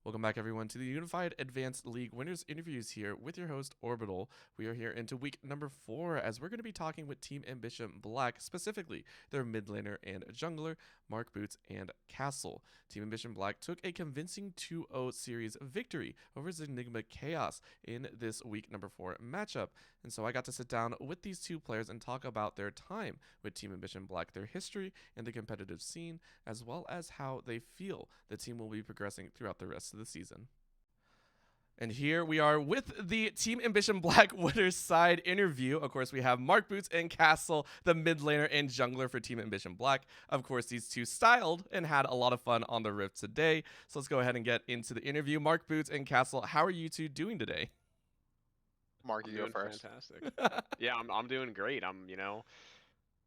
Welcome back, everyone, to the Unified Advanced League Winners Interviews here with your host, Orbital. We are here into week number 4 as we're going to be talking with Team Ambition Black, specifically their mid laner and jungler, markboots and Castle. Team Ambition Black took a convincing 2-0 series victory over Zenigma Chaos in this week number 4 matchup. And so I got to sit down with these two players and talk about their time with Team Ambition Black, their history in the competitive scene, as well as how they feel the team will be progressing throughout the rest of the season. And here we are with the Team Ambition Black Winners side interview. Of course, we have markboots and Castle, the mid laner and jungler for Team Ambition Black. Of course, these two styled and had a lot of fun on the Rift today. So let's go ahead and get into the interview. markboots and Castle, how are you two doing today? Mark, I'm you go doing first. fantastic. Yeah, I'm doing great.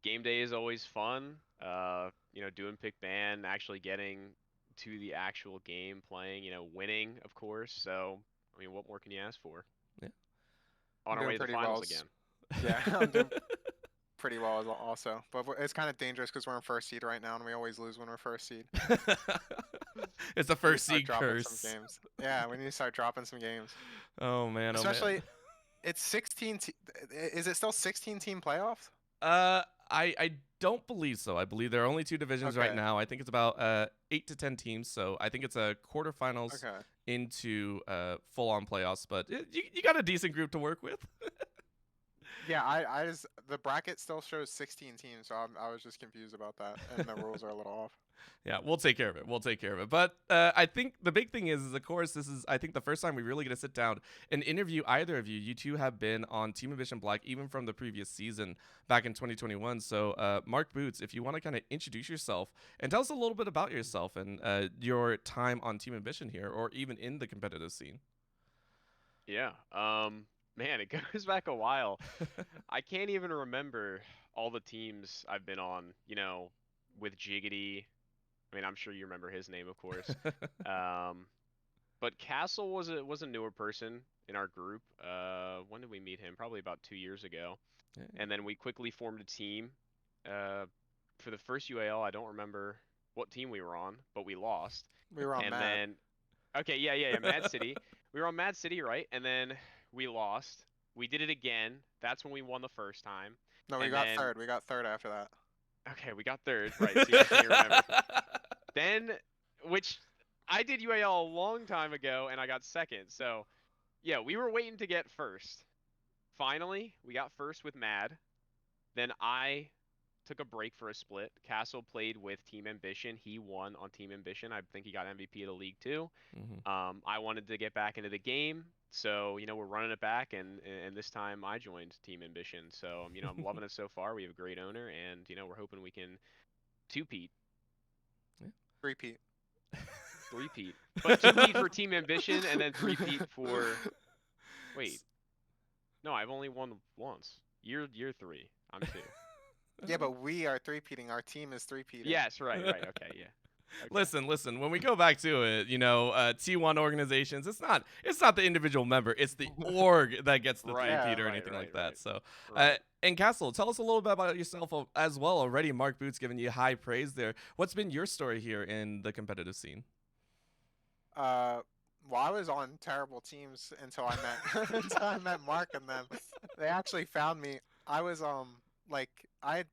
Game day is always fun. Doing pick ban, actually getting to the actual game, playing, winning, of course. So, what more can you ask for? Yeah. On I'm our doing way to the pretty finals well. again. Yeah, I'm doing pretty well also. But it's kind of dangerous because we're in first seed right now, and we always lose when we're first seed. It's the We need to first start seed dropping curse. some games. Yeah, we need to start dropping some games. Oh man, Especially, it's 16. Is it still 16 team playoffs? I don't believe so. I believe there are only two divisions right Okay. now. I think it's about 8 to 10 teams. So I think it's a quarterfinals Okay. into full on playoffs. But you got a decent group to work with. Yeah, I just the bracket still shows 16 teams, so I was just confused about that, and the rules are a little off. Yeah, we'll take care of it. We'll take care of it. But I think the big thing is, of course, this is, I think, the first time we really get to sit down and interview either of you. You two have been on Team Ambition Black even from the previous season back in 2021. So, markboots, if you want to kind of introduce yourself and tell us a little bit about yourself and your time on Team Ambition here, or even in the competitive scene. Yeah. Man, it goes back a while. I can't even remember all the teams I've been on, with Jiggity. I'm sure you remember his name, of course. Um, But Castle was a newer person in our group. When did we meet him? Probably about 2 years ago. Yeah. And then we quickly formed a team. For the first UAL, I don't remember what team we were on, but we lost. We were on And Mad. then, okay, yeah, Mad City. We were on Mad City, right? And then we lost. We did it again. That's when we won the first time. No, we And got then, third. We got third after that. okay, we got third. Right, see, I can't remember. Then, which I did UAL a long time ago, and I got second. So, yeah, we were waiting to get first. Finally, we got first with Mad. Then I took a break for a split. Castle played with Team Ambition. He won on Team Ambition. I think he got MVP of the league too. Mm-hmm. I wanted to get back into the game, so we're running it back, and this time I joined Team Ambition. So I'm loving it so far. We have a great owner, and we're hoping we can two-peat. Repeat. Three-peat. But two-peat for Team Ambition, and then three-peat for... Wait. No, I've only won once. Year 3. I'm 2. Yeah, but we are three-peating. Our team is three-peating. Yes, right. Okay, yeah. Okay. Listen. When we go back to it, T1 organizations, it's not the individual member, it's the org that gets the Right. three-peat or Yeah, anything like that. So, Right. and Castle, tell us a little bit about yourself as well. Already, markboots giving you high praise there. What's been your story here in the competitive scene? Well, I was on terrible teams until I met until I met Mark and them. They actually found me. I was like I had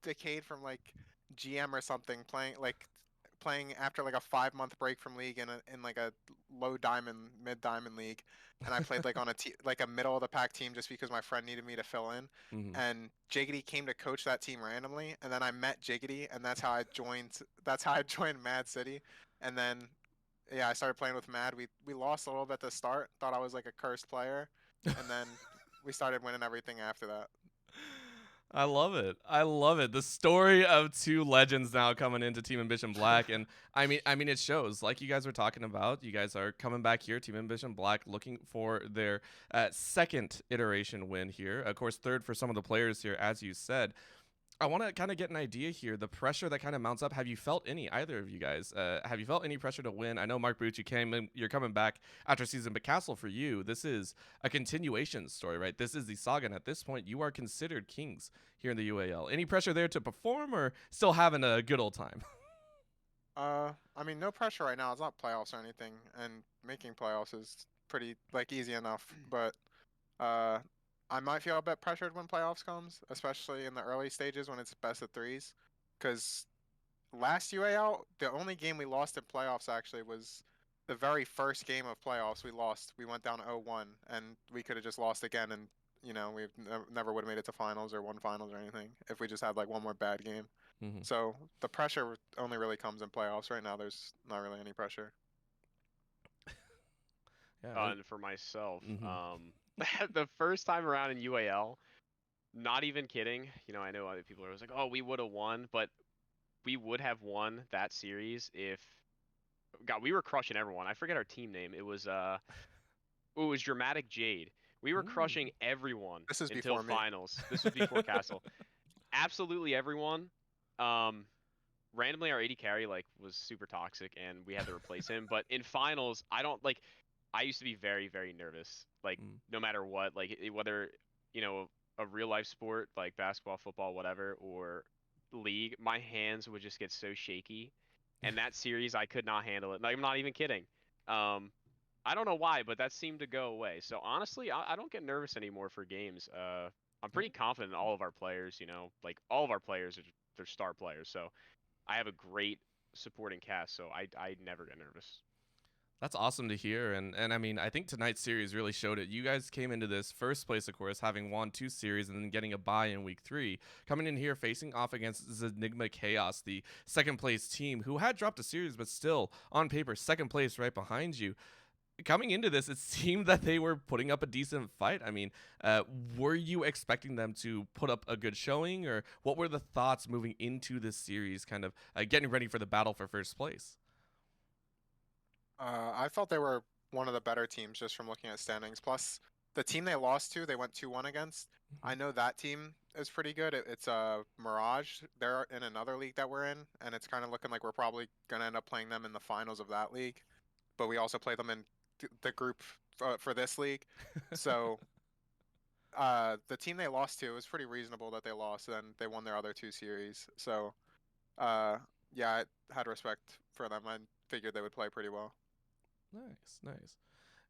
decayed from like GM or something playing after like a 5 month break from league in like a low diamond mid diamond league, and I played like on like a middle of the pack team just because my friend needed me to fill in, Mm-hmm. and Jiggity came to coach that team randomly, and then I met Jiggity, and that's how I joined. That's how I joined Mad City, and then yeah, I started playing with Mad. We lost a little bit at the start. Thought I was like a cursed player, and then we started winning everything after that. I love it. I love it. The story of two legends now coming into Team Ambition Black, and I mean, it shows. Like you guys were talking about, you guys are coming back here, Team Ambition Black, looking for their second iteration win here. Of course, third for some of the players here, as you said. I want to kind of get an idea here. The pressure that kind of mounts up. Have you felt any, either of you guys? Have you felt any pressure to win? I know Mark Boots, you're coming back after season, but Castle, for you, this is a continuation story, right? This is the saga, and at this point, you are considered kings here in the UAL. Any pressure there to perform, or still having a good old time? I mean, no pressure right now. It's not playoffs or anything, and making playoffs is pretty like easy enough. But uh, I might feel a bit pressured when playoffs comes, especially in the early stages when it's best of threes. Because last UAL, the only game we lost in playoffs actually was the very first game of playoffs we lost. We went down 0-1, and we could have just lost again, and we never would have made it to finals or won finals or anything if we just had like one more bad game. Mm-hmm. So the pressure only really comes in playoffs. Right now, there's not really any pressure. Yeah. And for myself, Mm-hmm. the first time around in UAL, not even kidding. I know other people are always like, "Oh, we would have won," but we would have won that series if God, we were crushing everyone. I forget our team name. It was Dramatic Jade. We were crushing everyone This is until before me. finals. This was before Castle. Absolutely everyone. Um, Randomly our AD carry was super toxic and we had to replace him. But in finals, I don't like. I used to be very very nervous. No matter what, whether you know a real life sport like basketball, football, whatever, or league, my hands would just get so shaky. And that series, I could not handle it. Like, I'm not even kidding. Um, I don't know why, but that seemed to go away. So honestly, I don't get nervous anymore for games. I'm pretty confident in all of our players. Like all of our players they're star players. So I have a great supporting cast. So I never get nervous. That's awesome to hear, and I mean, I think tonight's series really showed it. You guys came into this first place, of course, having won 2 series and then getting a bye in week 3, coming in here facing off against Zenigma Chaos, the second place team, who had dropped a series, but still, on paper, second place right behind you. Coming into this, it seemed that they were putting up a decent fight. I mean, were you expecting them to put up a good showing, or what were the thoughts moving into this series, kind of getting ready for the battle for first place? I felt they were one of the better teams just from looking at standings. Plus, the team they lost to, they went 2-1 against. I know that team is pretty good. It's Mirage. They're in another league that we're in, and it's kind of looking like we're probably gonna end up playing them in the finals of that league. But we also play them in the group for this league. So the team they lost to, it was pretty reasonable that they lost. And they won their other 2 series. So uh, yeah, I had respect for them. I figured they would play pretty well. Nice, nice.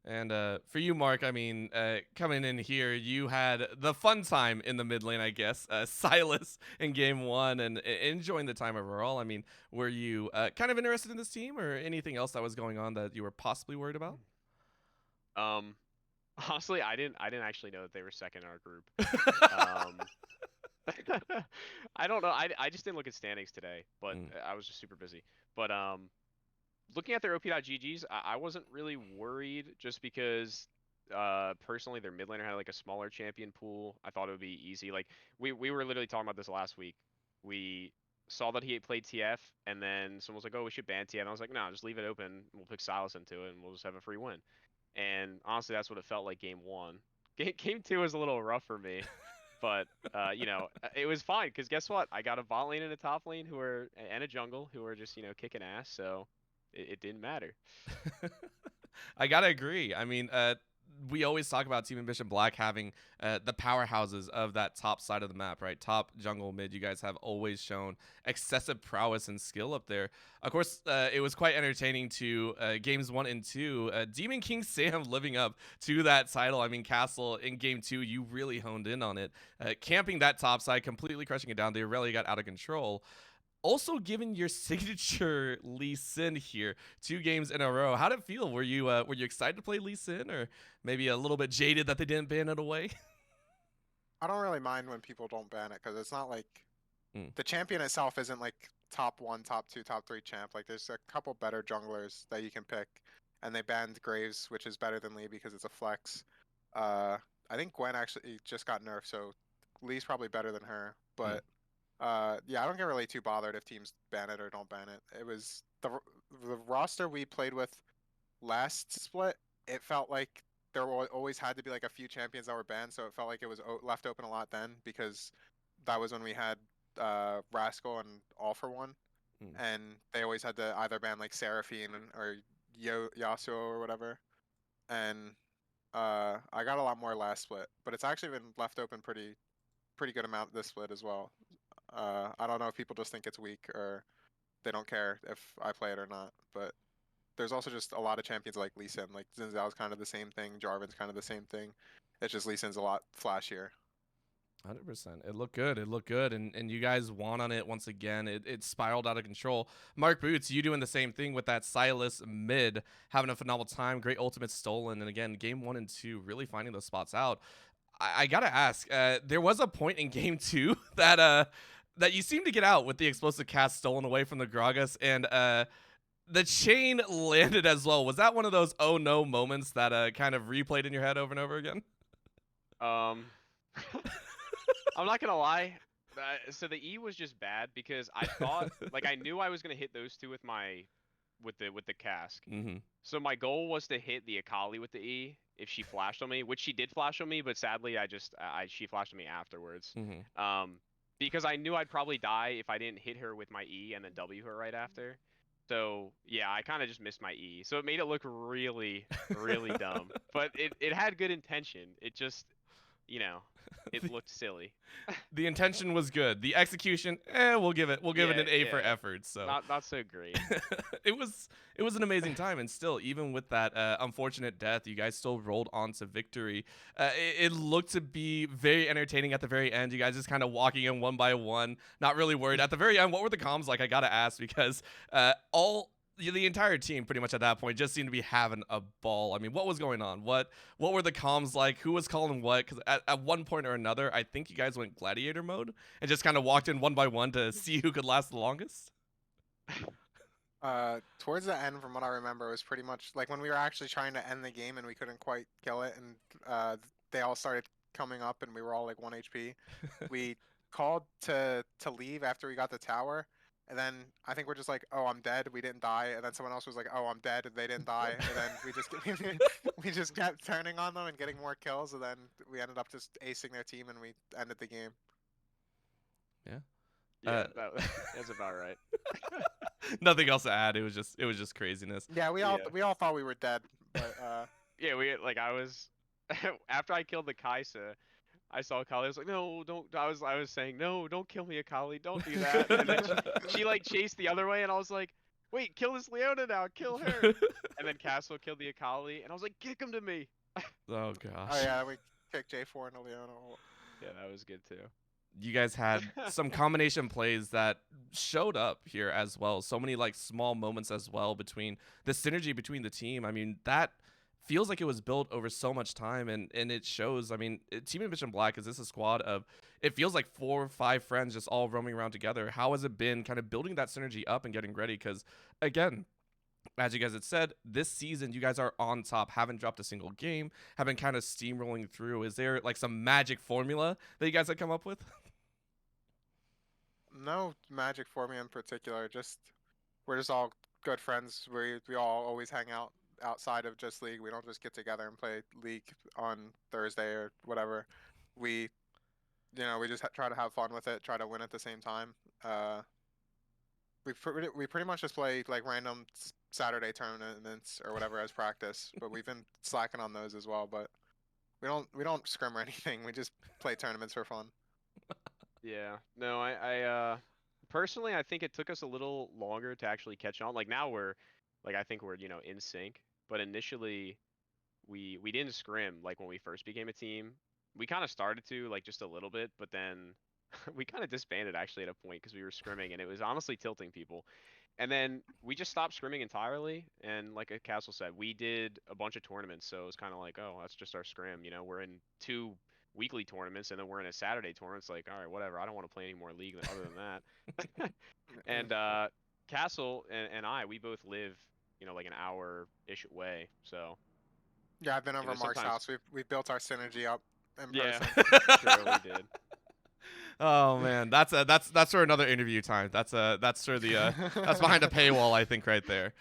And for you, Mark, I mean, coming in here, you had the fun time in the mid lane, I guess. Silas in game 1 and enjoying the time overall. I mean, were you kind of interested in this team or anything else that was going on that you were possibly worried about? Um, Honestly, I didn't actually know that they were second in our group. Um, I don't know. I just didn't look at standings today, but I was just super busy. But looking at their OP.GGs, I wasn't really worried just because personally their mid laner had like a smaller champion pool. I thought it would be easy. Like we were literally talking about this last week. We saw that he had played TF, and then someone was like, "Oh, we should ban TF." And I was like, "No, just leave it open. We'll pick Silas into it, and we'll just have a free win." And honestly, that's what it felt like game 1. Game 2 was a little rough for me. But it was fine because guess what? I got a bot lane and a top lane and a jungle who are just kicking ass. So it didn't matter. I gotta agree. I mean, we always talk about Team Ambition Black having the powerhouses of that top side of the map, right? Top, jungle, mid. You guys have always shown excessive prowess and skill up there. Of course, it was quite entertaining to games 1 and 2. Demon King Sam living up to that title. I mean, Castle in game 2, you really honed in on it. Camping that top side, completely crushing it down. They really got out of control. Also, given your signature Lee Sin here, 2 games in a row, how'd it feel? Were you excited to play Lee Sin, or maybe a little bit jaded that they didn't ban it away? I don't really mind when people don't ban it because it's not like Mm. the champion itself isn't like top 1, top 2, top 3 champ. Like there's a couple better junglers that you can pick, and they banned Graves, which is better than Lee because it's a flex. Uh, I think Gwen actually just got nerfed, so Lee's probably better than her. But yeah, I don't get really too bothered if teams ban it or don't ban it. It was the roster we played with last split. It felt like there always had to be like a few champions that were banned, so it felt like it was left open a lot then because that was when we had Rascal and All for One, Mm. and they always had to either ban like Seraphine or Yasuo or whatever. And I got a lot more last split, but it's actually been left open pretty good amount this split as well. I don't know if people just think it's weak or they don't care if I play it or not. But there's also just a lot of champions like Lee Sin. Like Xin Zhao's kind of the same thing. Jarvan's kind of the same thing. It's just Lee Sin's a lot flashier. 100%. It looked good. It looked good. And you guys won on it once again. It spiraled out of control. Mark Boots, you doing the same thing with that Silas mid, having a phenomenal time. Great ultimate stolen. And again, game 1 and 2, really finding those spots out. I got to ask, there was a point in game 2 that you seemed to get out with the explosive cast stolen away from the Gragas. And the chain landed as well. Was that one of those oh no moments that kind of replayed in your head over and over again? I'm not gonna lie. So the E was just bad because I thought, like, I knew I was gonna hit those two with the cask. Mm-hmm. So my goal was to hit the Akali with the E if she flashed on me, which she did flash on me, but sadly she flashed on me afterwards. Mm-hmm. Because I knew I'd probably die if I didn't hit her with my E and then W her right after. So yeah, I kind of just missed my E. So it made it look really, really dumb. But it had good intention. It just, it looked silly. The intention was good. The execution, we'll give it an A for effort. So not so great. it was an amazing time, and still, even with that unfortunate death, you guys still rolled on to victory. It looked to be very entertaining at the very end. You guys just kind of walking in one by one, not really worried. At the very end, what were the comms like? I gotta ask, because the entire team pretty much at that point just seemed to be having a ball. I mean, what was going on? What were the comms like? Who was calling what? Because at one point or another, I think you guys went gladiator mode and just kind of walked in one by one to see who could last the longest. Towards the end, from what I remember, it was pretty much like when we were actually trying to end the game and we couldn't quite kill it, and they all started coming up and we were all like 1 HP. We called to leave after we got the tower. And then I think we're just like, oh, I'm dead. We didn't die. And then someone else was like, oh, I'm dead. They didn't die. And then we just kept turning on them and getting more kills. And then we ended up just acing their team and we ended the game. Yeah, that's about right. Nothing else to add. It was just craziness. Yeah, we all thought we were dead. But yeah, I was after I killed the Kaisa. I saw Akali. I was like, no, don't. I was saying, no, don't kill me, Akali. Don't do that. And then she like chased the other way, and I was like, wait, kill this Leona now. Kill her. And then Castle killed the Akali, and I was like, kick him to me. Oh gosh. Oh yeah, we kicked J4 and Leona. Yeah, that was good too. You guys had some combination plays that showed up here as well. So many like small moments as well between the synergy between the team. I mean, that feels like it was built over so much time, and it shows. I mean, Team Ambition Black, is this a squad of, it feels like 4 or 5 friends just all roaming around together. How has it been kind of building that synergy up and getting ready? Because again, as you guys had said, this season you guys are on top, haven't dropped a single game, have been kind of steamrolling through. Is there like some magic formula that you guys have come up with? No magic formula in particular. We're just all good friends. We all always hang out outside of just League. We don't just get together and play League on Thursday or whatever. We just try to have fun with it, try to win at the same time. We pretty much just play like random Saturday tournaments or whatever as practice, but we've been slacking on those as well. But we don't scrim or anything. We just play tournaments for fun. Yeah. No, I personally, I think it took us a little longer to actually catch on. Like now I think we're, in sync. But initially, we didn't scrim like when we first became a team. We kind of started to like just a little bit, but then we kind of disbanded actually at a point because we were scrimming and it was honestly tilting people. And then we just stopped scrimming entirely. And like Castle said, we did a bunch of tournaments, so it was kind of like, oh, that's just our scrim. We're in 2 weekly tournaments and then we're in a Saturday tournament. It's like, all right, whatever. I don't want to play any more League other than that. And Castle and we both live, like an hour-ish away. So yeah, I've been over Mark's house. We've built our synergy up in person. Sure, we did. Oh man, that's for another interview time. That's for the that's behind a paywall, I think, right there.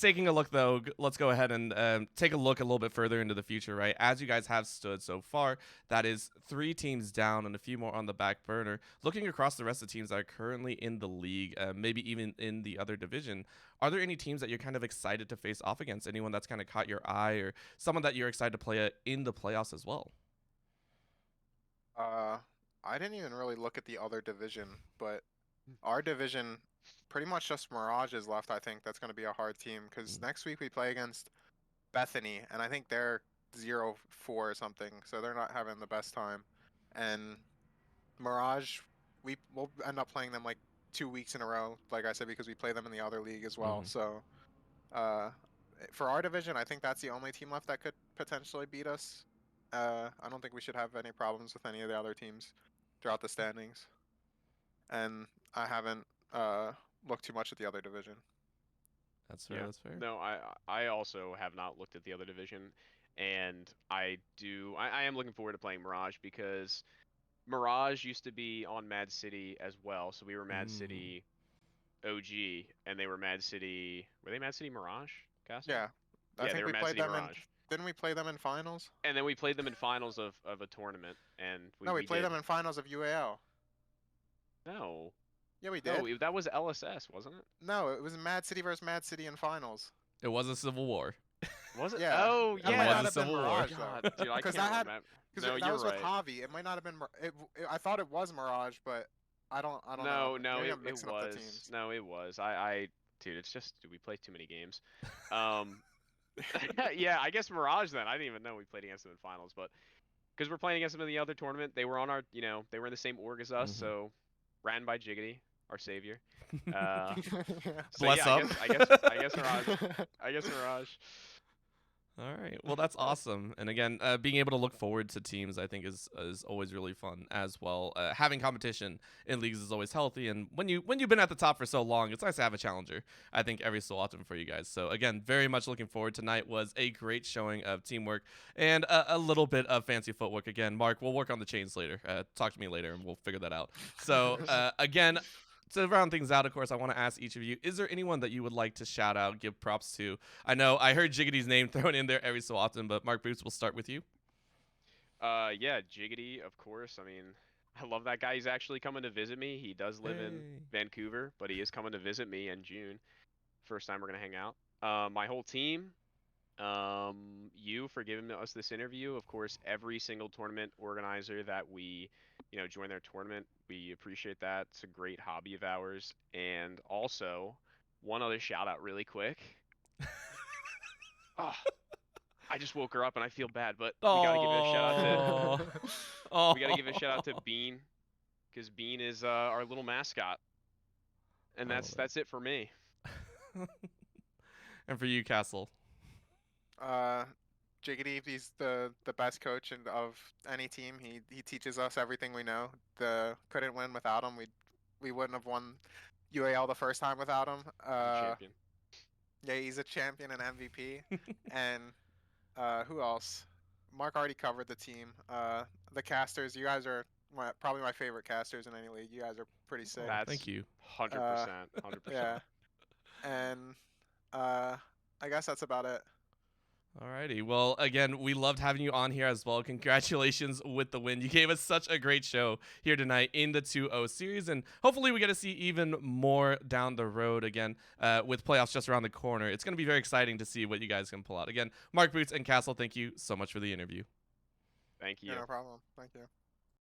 Taking a look though, let's go ahead and take a look a little bit further into the future, right? As you guys have stood so far, that is 3 teams down and a few more on the back burner. Looking across the rest of the teams that are currently in the league, maybe even in the other division, are there any teams that you're kind of excited to face off against? Anyone that's kind of caught your eye, or someone that you're excited to play in the playoffs as well? I didn't even really look at the other division, but our division pretty much just Mirage is left. I think that's going to be a hard team because Mm. next week we play against Bethany, and I think they're 0-4 or something, so they're not having the best time. And Mirage, we'll end up playing them like 2 weeks in a row, like I said, because we play them in the other league as well. Mhm. So, for our division, I think that's the only team left that could potentially beat us. I don't think we should have any problems with any of the other teams throughout the standings. And I haven't looked too much at the other division. That's fair. Yeah. That's fair. No, I also have not looked at the other division, and I am looking forward to playing Mirage because Mirage used to be on Mad City as well, so we were Mad Mm. City OG, and they were Mad City. Were they Mad City Mirage, Castle? Yeah, I Yeah, they think were we Mad played City them in. Mirage, Didn't we play them in finals? and then we played them in finals of a tournament, and we No, we we played did. them in finals of UAL. No, Yeah, we no, did. that was LSS, wasn't it? No, it was Mad City versus Mad City in finals. It was a civil war. Was it? Yeah, Oh that It might was yeah. not a have been civil war. Mirage God, though, dude, I because can't that had remember. because No, that you're was with right. Javi. It might not have been. I thought it was Mirage, but I don't know. No, Maybe it, I'm it mixing up the was. teams. No, it was. Dude, it's just we play too many games. Yeah, I guess Mirage then. I didn't even know we played against them in finals, but because we're playing against them in the other tournament, they were on our, they were in the same org as us, Mhm. so ran by Jiggity, our savior. Uh, so Bless yeah, up. I guess Mirage. I guess Mirage. All right. Well, that's awesome. And again, being able to look forward to teams, I think, is always really fun as well. Having competition in leagues is always healthy, and when you've been at the top for so long, it's nice to have a challenger. I think every so often for you guys. So again, very much looking forward. Tonight was a great showing of teamwork and a little bit of fancy footwork. Again, Mark, we'll work on the chains later. Talk to me later, and we'll figure that out. So again, to round things out, of course, I want to ask each of you: is there anyone that you would like to shout out, give props to? I know I heard Jiggity's name thrown in there every so often, but Mark Boots, we'll start with you. Yeah, Jiggity, of course. I mean, I love that guy. He's actually coming to visit me. He does live in Hey. Vancouver, but he is coming to visit me in June. First time we're gonna hang out. My whole team, you for giving us this interview. Of course, every single tournament organizer that we, join their tournament, we appreciate that. It's a great hobby of ours. And also, one other shout out really quick. Oh, I just woke her up and I feel bad, but we gotta give a shout out to Oh. Oh. we gotta give a shout out to Bean, because Bean is our little mascot, and I that's it for me. love it. And for you, Castle. uh, Jiggity, he's the best coach of any team. He teaches us everything we know. Couldn't win without him. We wouldn't have won UAL the first time without him. He's a champion. Yeah, he's a champion and MVP. And who else? Mark already covered the team. The casters, you guys are probably my favorite casters in any league. You guys are pretty sick. Oh, That's thank you. 100%, 100%. Yeah, and I guess that's about it. Alrighty. Well, again, we loved having you on here as well. Congratulations with the win. You gave us such a great show here tonight in the 2-0 series, and hopefully we get to see even more down the road again with playoffs just around the corner. It's going to be very exciting to see what you guys can pull out. Again, Mark Boots and Castle, thank you so much for the interview. Thank you. Yeah, no problem. Thank you.